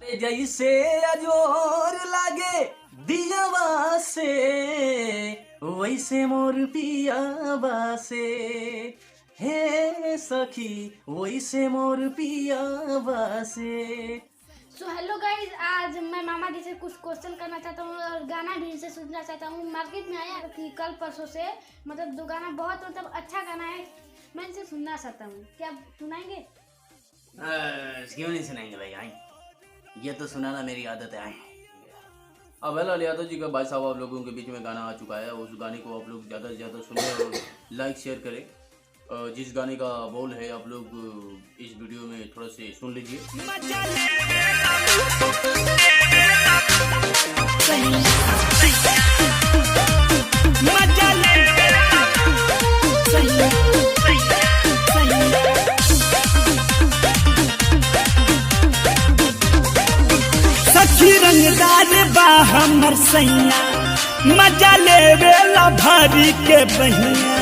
जैसे अजोर लागे दियावा से, वैसे मोर पियावा से, हे सखी वैसे मोर पियावा से। सो हेलो गाइज, आज मैं मामा जी से कुछ क्वेश्चन करना चाहता हूँ और गाना भी इनसे सुनना चाहता हूँ। मार्केट में आया कि कल परसों से मतलब दो गाना बहुत अच्छा गाना है, मैं इनसे सुनना चाहता हूँ। क्या आप सुनाएंगे? क्यों नहीं सुनाएंगे भाई, आए ये तो सुनाना मेरी आदत है। अब लाल यादव जी का भाई साहब आप लोगों के बीच में गाना आ चुका है। उस गाने को आप लोग ज़्यादा से ज़्यादा सुने और लाइक शेयर करें। जिस गाने का बोल है आप लोग इस वीडियो में थोड़ा से सुन लीजिए। सखी रंगदार बा हमर सैया, मजा लेवेला भारी के बहिया,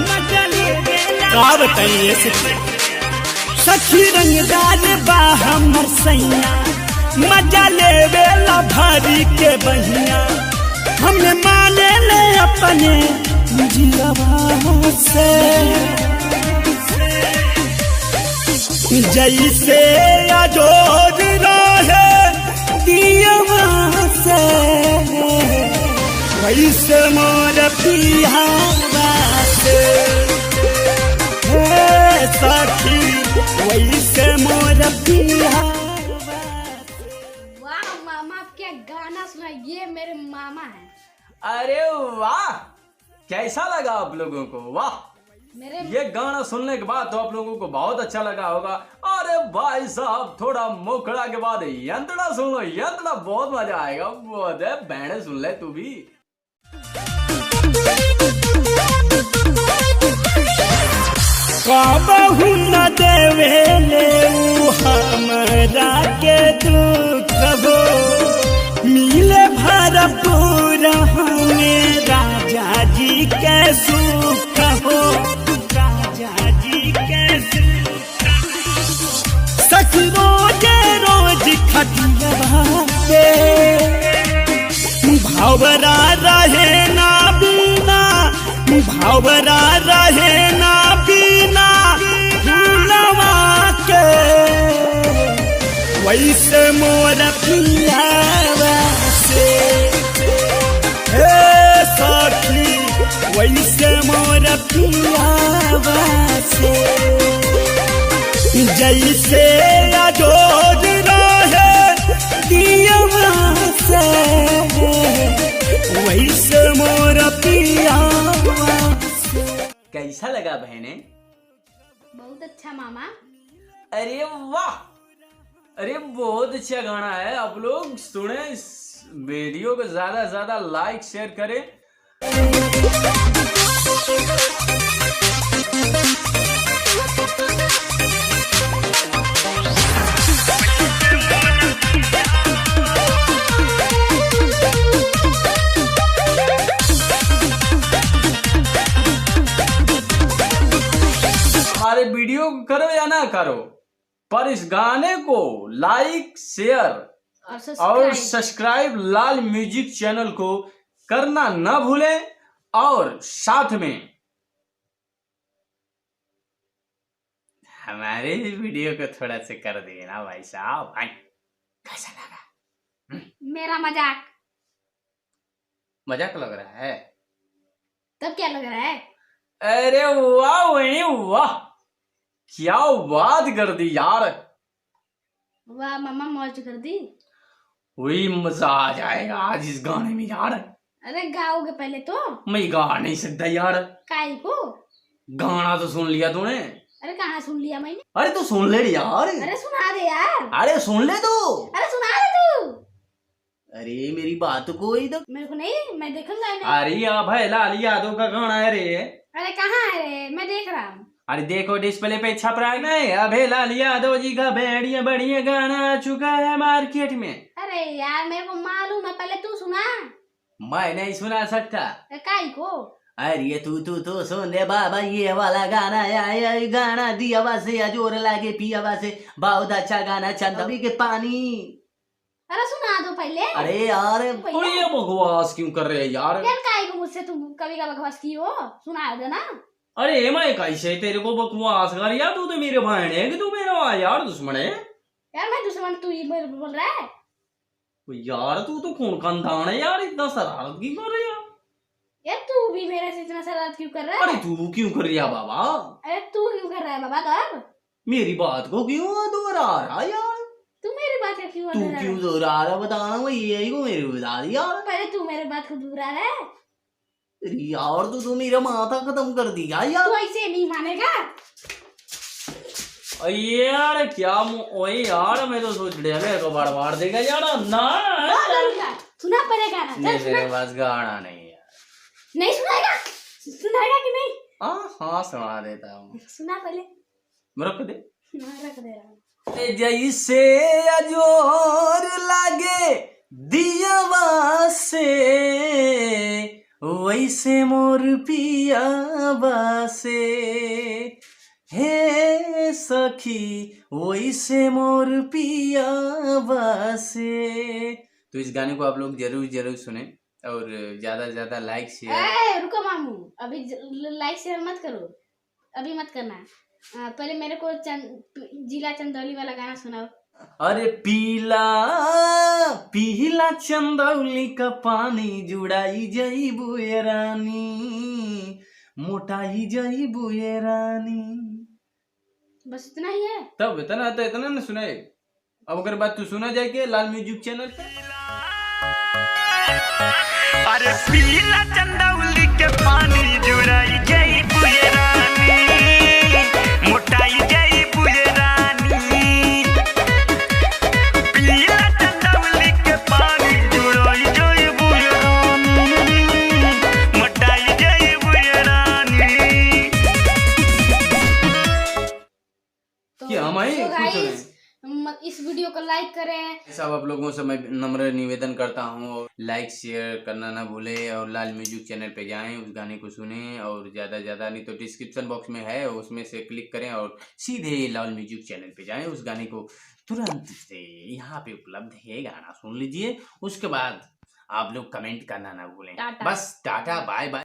मजा लेवेला का बताइए। सखी रंगदार बा हमर सैया, मजा लेवेला भारी के बहिया, हमें माने ले अपने जिलवा से, जैसे अजोर रहे दियवा से, वैसे मोर पियावा से, हे सखी वैसे मोर पियावा से। वाह मामा, क्या गाना सुना, ये मेरे मामा है। अरे वाह, कैसा लगा आप लोगों को? वाह, मेरे ये गाना सुनने के बाद तो आप लोगों को बहुत अच्छा लगा होगा। अरे भाई साहब, थोड़ा मोखड़ा के बाद यंत्रणा सुन लो, यंत्रणा बहुत मजा आएगा। बहुत है, बहने सुन ले तू भी। काबहू न देवेले हमरा के दुख हो, मिले भरपूर हमें राजा जी के सुख हो, राजा जी के सुख। सच रोजे रोज खटिया पे भावरा रहे ना बीना, भावरा रहे ना बीना भूलवा के, वैसे मोर पियावा से, हे सखी वैसे मोर पियावा से, जैसे अजोर रहे दियवा से, वैसे मोर पियावा से। कैसा लगा बहने? बहुत अच्छा मामा। अरे वाह, अरे बहुत अच्छा गाना है। आप लोग सुने, इस वीडियो को ज्यादा से ज्यादा लाइक शेयर करें। हमारे वीडियो को करो या ना करो, पर इस गाने को लाइक शेयर और सब्सक्राइब लाल म्यूजिक चैनल को करना ना भूलें। और साथ में हमारे वीडियो को थोड़ा से कर दिए ना भाई साहब। कैसा लगा? मेरा मजाक मजाक लग रहा है? तब क्या लग रहा है? अरे वाह वही वाह, क्या बात कर दी यार। वाह मामा, मौज कर दी। वही मजा आ जाएगा आज इस गाने में यार। अरे गाओगे पहले तो? मैं गा नहीं सकता यार। काई को? गाना तो सुन लिया तूने। अरे कहाँ सुन लिया मैंने? अरे तू सुन ले यार। अरे सुना दे यार। अरे सुन ले तू। अरे सुना दे तू। अरे मेरी बात को इधर। मेरे को नहीं, मैं देखूंगा नहीं। अरे भाई लाल यादव का गाना है रे। अरे कहाँ है रे? मैं देख रहा हूँ। अरे देखो डिस्प्ले पे छप रहा है नहीं, अबे लाल यादव जी का बढ़िया बढ़िया गाना आ चुका है मार्केट में। अरे यार मेरे को मालूम है, पहले तू सुना। मैं नहीं सुना सकता। काई को? अरे तू सुन दे बाबा, ये वाला गाना है, गाना दियावा से अजोर लागे पियावा से, बहुत अच्छा गाना, चंदवी के पानी। अरे सुना दो पहले। अरे यार तो ये बकवास क्यों कर रहे हैं यार? फिर काहे को मुझसे तुम कभी का बकवास की हो, सुना दो ना। अरे मैं कैसे तेरे को बकवास कर यार? तू तो मेरे बहन है कि तू मेरा यार दुश्मन है? यार मैं दुश्मन, तू ही बोल रहा है। यार तू तो खून खानदान है यार, इतना शरारत क्यों कर रही है? यार तू भी मेरे से इतना शरारत क्यों कर रहा है? अरे तू क्यों कर रही है बाबा? अरे तू क्यों कर रहा है बाबा? कर मेरी बात को क्यों दोहरा रहा यार? तू मेरी बात का क्यों तू दोहरा रहा क्यों है? दोहरा रहा बताना, मैं यही को मेरे को बता दी यार। पहले तू मेरे बात को दोहरा रहा है। अरे यार तो मेरा माथा खत्म कर दिया यार। तू ऐसे नहीं मानेगा। यार क्या ओए यार, मैं तो सोच रहा मेरे को बार बार देगा यार ना। बहुत करूंगा, सुना पड़ेगा ना। चल नहीं सुना। मेरे पास गाना नहीं है यार। नहीं सुनाएगा? सुनाएगा कि नहीं? हाँ सुना देता हूँ। सुना पहले। रख दे। हाँ, रख दे रहा हूँ। जैसे अजोर लागे दिया से, वैसे मोर पिया बासे, हे सखी वैसे मोर पिया बासे। तो इस गाने को आप लोग जरूर जरूर सुने और ज्यादा से ज्यादा लाइक शेयर। रुको मामू, अभी लाइक शेयर मत करो, अभी मत करना। पहले मेरे को जिला चंदौली वाला गाना सुनाओ। अरे पीला पीला चंदौली का पानी, जुड़ाई जई बुए रानी, मोटाई जई बुए रानी। बस इतना ही है। तब इतना तो इतना न सुनाए। अब अगर बात तू सुना जाए के लाल म्यूजिक चैनल पे। अरे पीला चंदौली के पानी, जुड़ाई जई बुए रानी, मोटाई जई बुए रानी। पीला चंदौली के पानी, जुड़ाई जई बुए रानी, मोटाई जई बुए रानी। तो क्या हमारी so खुश हो guys, इस वीडियो को लाइक करें। सब आप लोगों से मैं नम्र निवेदन करता हूँ, और लाइक शेयर करना ना भूले, और लाल म्यूजिक चैनल पे जाएं, उस गाने को सुनें, और ज़्यादा ज़्यादा नहीं तो डिस्क्रिप्शन बॉक्स में है, उसमें से क्लिक करें और सीधे लाल म्यूजिक चैनल पे जाएं। उस गाने को तुरंत से यहाँ पे उपलब्ध है, गाना सुन लीजिए। उसके बाद आप लोग कमेंट करना ना भूलें। टाटा। बस टाटा बाय बाय।